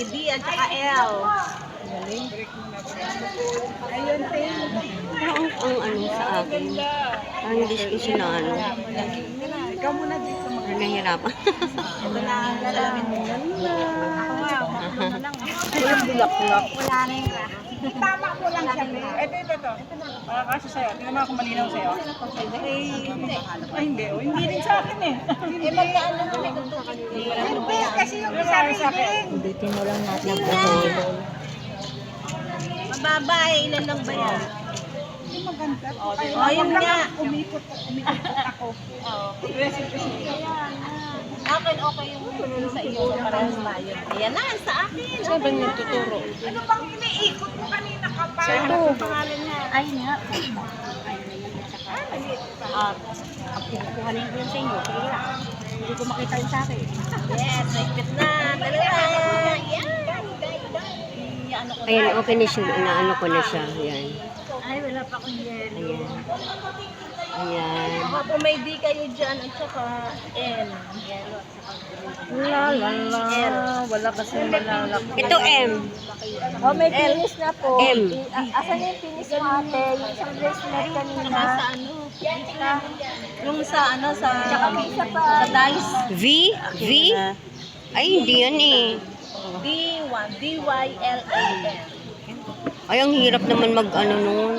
D at saka L. Ayun, Ang ano sa akin. Ang hindi ko siya na ano. ikaw muna dito. Nahihirapan. Ito na ang lalawin mo. Ako nga, ako lang. Walang bulak-bulak. Wala na yung raha. Tama mo lang siya. Ito. Para kasi sa'yo. Tingnan mo kung malinaw sa'yo. Ay, hindi. Oh, hindi rin sa akin eh. Eh, magkaano na may gusto ka Hindi, kasi yung isa rin. Ulitin mo lang natin. Mababa eh, ilan lang ba yan? Hindi maganda. Oh, yun nga. Umikot ako. Okay yung sa iyo. Parehas tayo. Ayan na, sa akin. Saan ba nagtuturo? Ano bang iniikot mo kanina ka pa? Ito. Pangalan niya. Ay nga. Kukuhanin ko yun sa inyo. Sige lang. Hindi ko makita yun sa akin. Yes, naipit na. Dalawa. Yan. Ano ko Ayan, okay na siya. Naano ko na siya. Ayan. Ay, wala pa akong yellow. Ayan. Baka po may D kayo dyan at saka L. Yellow at saka green. Wala kasi malalaki. Ito M. Oh, may finish na po. M. Asan yung finish mo ate? Yung isang bracelet kanina. Sa ano? Yung sa ano, sa dice. V? V? Ay, hindi yan eh. D1. D-Y-L-A-N. Ay, ang hirap naman mag ano nun.